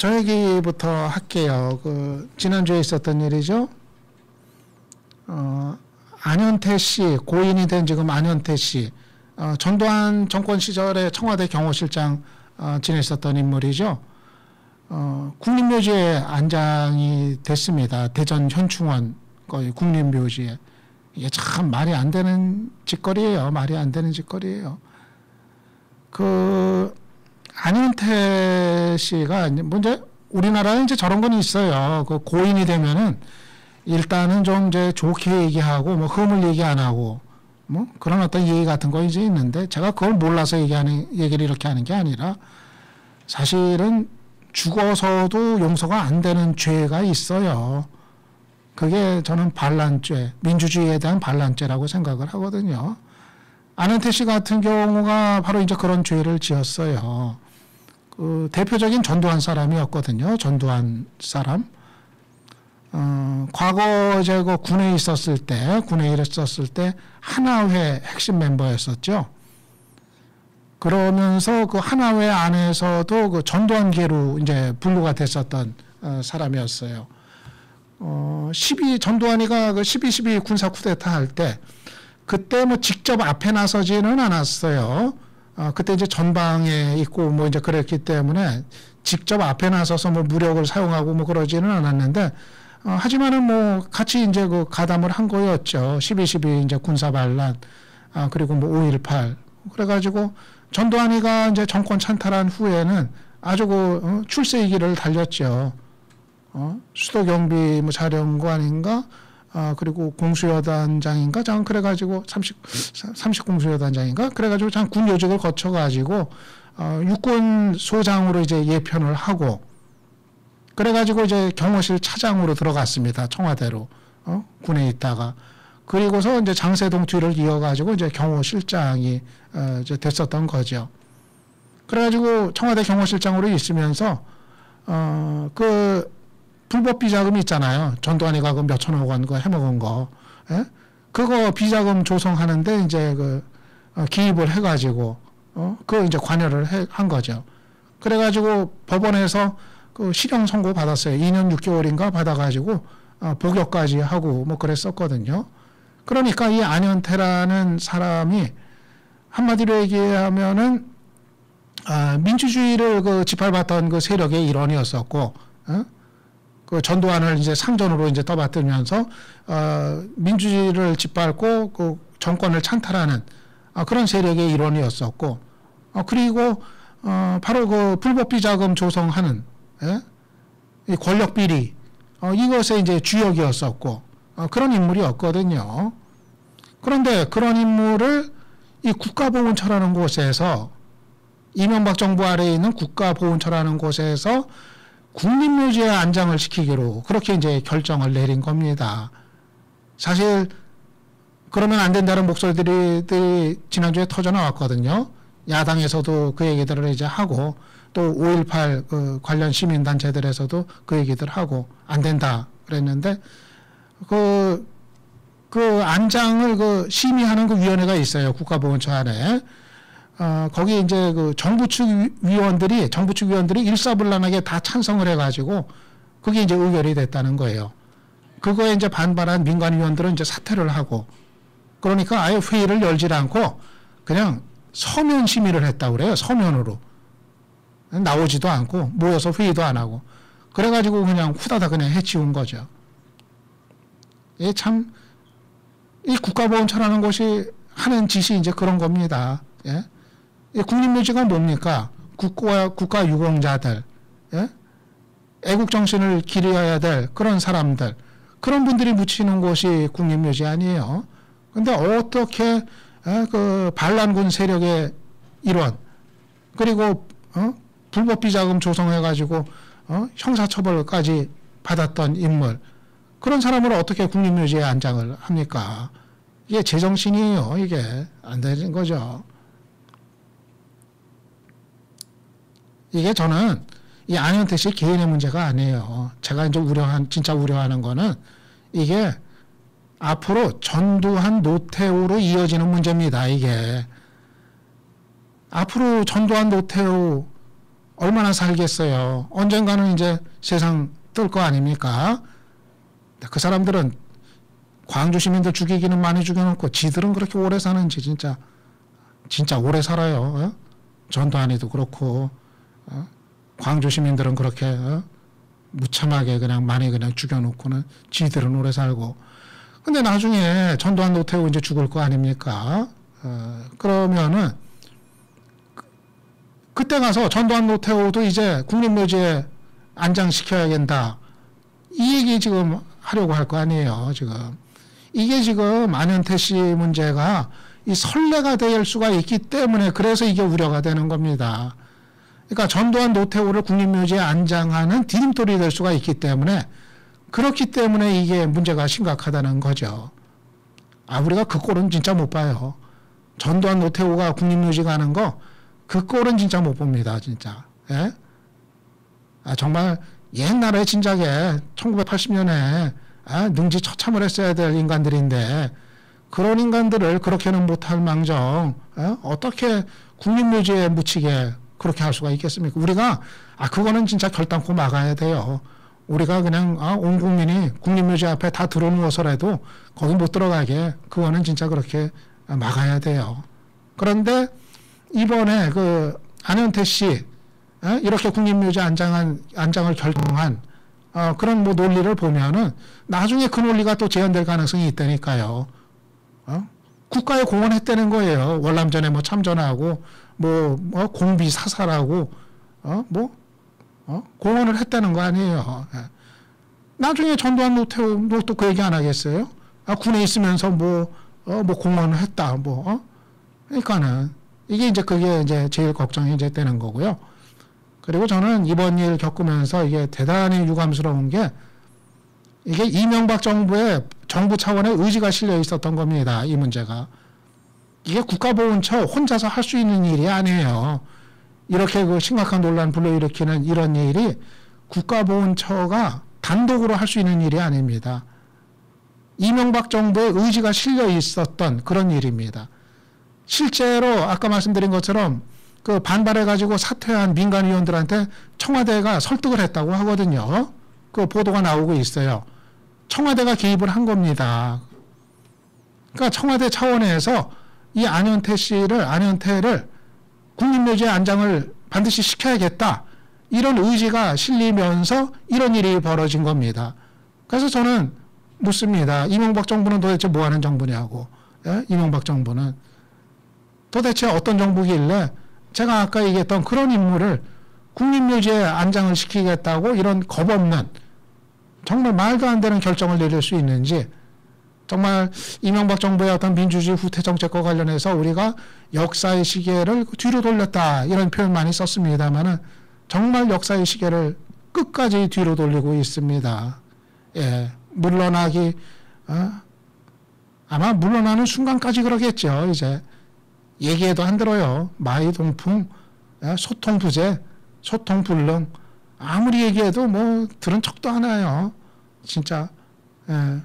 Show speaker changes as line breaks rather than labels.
저 얘기부터 할게요. 지난주에 있었던 일이죠. 안현태 씨, 고인이 된 지금 안현태 씨, 전두환 정권 시절에 청와대 경호실장 지냈었던 인물이죠. 국립묘지에 안장이 됐습니다. 대전 현충원 거의 국립묘지에. 이게 참 말이 안 되는 짓거리예요. 말이 안 되는 짓거리예요. 안현태 씨가 이제 우리나라에 이제 저런 건 있어요. 고인이 되면은 일단은 좀 이제 좋게 얘기하고 뭐 흠을 얘기 안 하고 뭐 그런 어떤 예의 같은 거 이제 있는데, 제가 그걸 몰라서 얘기를 이렇게 하는 게 아니라 사실은 죽어서도 용서가 안 되는 죄가 있어요. 그게 저는 반란죄, 민주주의에 대한 반란죄라고 생각을 하거든요. 안현태 씨 같은 경우가 바로 이제 그런 죄를 지었어요. 대표적인 전두환 사람이었거든요. 전두환 사람. 과거 제가 군에 있었을 때 하나회 핵심 멤버였었죠. 그러면서 그 하나회 안에서도 그 전두환계로 이제 분류가 됐었던 사람이었어요. 전두환이가 그 12.12 군사 쿠데타 할 때 그때 뭐 직접 앞에 나서지는 않았어요. 그때 이제 전방에 있고 뭐 이제 그랬기 때문에 직접 앞에 나서서 뭐 무력을 사용하고 뭐 그러지는 않았는데, 하지만은 뭐 같이 이제 그 가담을 한 거였죠. 12.12 이제 군사 반란, 그리고 뭐 5.18. 그래가지고 전두환이가 이제 정권 찬탈한 후에는 아주 그 출세이기를 달렸죠. 수도 경비 뭐 사령관인가, 그리고 공수여단장인가, 장 그래가지고 30 공수여단장인가, 그래가지고 장 군 요직을 거쳐가지고 육군 소장으로 이제 예편을 하고, 그래가지고 이제 경호실 차장으로 들어갔습니다. 청와대로 군에 있다가. 그리고서 이제 장세동 뒤를 이어가지고 이제 경호실장이 이제 됐었던 거죠. 그래가지고 청와대 경호실장으로 있으면서 그 불법 비자금 있잖아요. 전두환이가 그 몇천억 원 그 해먹은 거, 예? 그거 비자금 조성하는데 이제 기입을 해가지고 그 이제 관여를 한 거죠. 그래가지고 법원에서 그 실형 선고 받았어요. 2년 6개월인가 받아가지고 복역까지 하고 뭐 그랬었거든요. 그러니까 이 안현태라는 사람이 한마디로 얘기하면은 민주주의를 그 짓밟았던 그 세력의 일원이었었고, 그 전두환을 이제 상전으로 이제 떠받들면서 민주주의를 짓밟고 그 정권을 찬탈하는 그런 세력의 일원이었었고, 그리고 바로 그 불법 비자금 조성하는, 예? 이 권력 비리, 이것에 이제 주역이었었고, 그런 인물이었거든요. 그런데 그런 인물을 이 국가보훈처라는 곳에서, 이명박 정부 아래에 있는 국가보훈처라는 곳에서 국립묘지에 안장을 시키기로 그렇게 이제 결정을 내린 겁니다. 사실 그러면 안 된다는 목소리들이 지난주에 터져 나왔거든요. 야당에서도 그 얘기들을 이제 하고, 또 5.18 그 관련 시민단체들에서도 그 얘기들 하고 안 된다 그랬는데, 그 안장을 그 심의하는 그 위원회가 있어요. 국가보훈처 안에. 거기 이제 그 정부 측 위원들이 일사불란하게 다 찬성을 해가지고 그게 이제 의결이 됐다는 거예요. 그거에 이제 반발한 민간위원들은 이제 사퇴를 하고, 그러니까 아예 회의를 열질 않고 그냥 서면 심의를 했다고 그래요. 서면으로. 나오지도 않고 모여서 회의도 안 하고. 그래가지고 그냥 후다닥 그냥 해치운 거죠. 이게 참, 이 국가보훈처라는 곳이 하는 짓이 이제 그런 겁니다. 예? 국립묘지가 뭡니까? 국가 유공자들, 예? 애국정신을 기려야 될 그런 사람들, 그런 분들이 묻히는 곳이 국립묘지 아니에요. 근데 어떻게 그 반란군 세력의 일원, 그리고 불법 비자금 조성해가지고 형사처벌까지 받았던 인물, 그런 사람을 어떻게 국립묘지에 안장을 합니까? 이게 제정신이에요. 이게 안 되는 거죠. 이게 저는 이 안현태 씨 개인의 문제가 아니에요. 제가 이제 진짜 우려하는 거는 이게 앞으로 전두환 노태우로 이어지는 문제입니다. 이게 앞으로 전두환 노태우 얼마나 살겠어요. 언젠가는 이제 세상 뜰 거 아닙니까? 그 사람들은 광주 시민들 죽이기는 많이 죽여놓고 지들은 그렇게 오래 사는지 진짜 오래 살아요. 어? 전두환이도 그렇고 광주 시민들은 그렇게 무참하게 그냥 많이 그냥 죽여놓고는 지들은 오래 살고. 근데 나중에 전두환 노태우 이제 죽을 거 아닙니까? 그러면은 그때 가서 전두환 노태우도 이제 국립묘지에 안장시켜야 된다. 이 얘기 지금 하려고 할 거 아니에요, 지금. 이게 지금 안현태 씨 문제가 이 선례가 될 수가 있기 때문에 그래서 이게 우려가 되는 겁니다. 그러니까 전두환 노태우를 국립묘지에 안장하는 디딤돌이 될 수가 있기 때문에 그렇기 때문에 이게 문제가 심각하다는 거죠. 우리가 그 꼴은 진짜 못 봐요. 전두환 노태우가 국립묘지 가는 거 그 꼴은 진짜 못 봅니다, 진짜. 예? 정말 옛날에 진작에 1980년에 능지처참을 했어야 될 인간들인데 그런 인간들을 그렇게는 못할 망정 어떻게 국립묘지에 묻히게 그렇게 할 수가 있겠습니까? 우리가 그거는 진짜 결단코 막아야 돼요. 우리가 그냥 온 국민이 국립묘지 앞에 다 들어누워서라도 거기 못 들어가게 그거는 진짜 그렇게 막아야 돼요. 그런데 이번에 그 안현태 씨 이렇게 국립묘지 안장을 결정한 그런 뭐 논리를 보면은 나중에 그 논리가 또 재현될 가능성이 있다니까요. 국가에 공헌했다는 거예요. 월남전에 뭐 참전하고 뭐 공비 사살하고 공헌을 했다는 거 아니에요. 나중에 전두환 노태우도 또 그 얘기 안 하겠어요? 군에 있으면서 뭐 공헌을 했다 그러니까는 이게 이제 그게 이제 제일 걱정이 이제 되는 거고요. 그리고 저는 이번 일 겪으면서 이게 대단히 유감스러운 게 이게 이명박 정부의 정부 차원의 의지가 실려 있었던 겁니다. 이 문제가. 이게 국가보훈처 혼자서 할 수 있는 일이 아니에요. 이렇게 그 심각한 논란 불러일으키는 이런 일이 국가보훈처가 단독으로 할 수 있는 일이 아닙니다. 이명박 정부의 의지가 실려 있었던 그런 일입니다. 실제로 아까 말씀드린 것처럼 그 반발해가지고 사퇴한 민간위원들한테 청와대가 설득을 했다고 하거든요. 그 보도가 나오고 있어요. 청와대가 개입을 한 겁니다. 그러니까 청와대 차원에서 이 안현태를 국립묘지에 안장을 반드시 시켜야겠다. 이런 의지가 실리면서 이런 일이 벌어진 겁니다. 그래서 저는 묻습니다. 이명박 정부는 도대체 뭐 하는 정부냐고. 예? 이명박 정부는. 도대체 어떤 정부길래 제가 아까 얘기했던 그런 인물을 국립묘지에 안장을 시키겠다고 이런 겁없는 정말 말도 안 되는 결정을 내릴 수 있는지 정말 이명박 정부의 어떤 민주주의 후퇴 정책과 관련해서 우리가 역사의 시계를 뒤로 돌렸다 이런 표현 많이 썼습니다만은 정말 역사의 시계를 끝까지 뒤로 돌리고 있습니다. 예, 물러나기 아마 물러나는 순간까지 그러겠죠. 이제 얘기해도 안 들어요. 마이동풍, 소통부재, 소통불능 아무리 얘기해도 뭐 들은 척도 안 해요. 진짜. 예.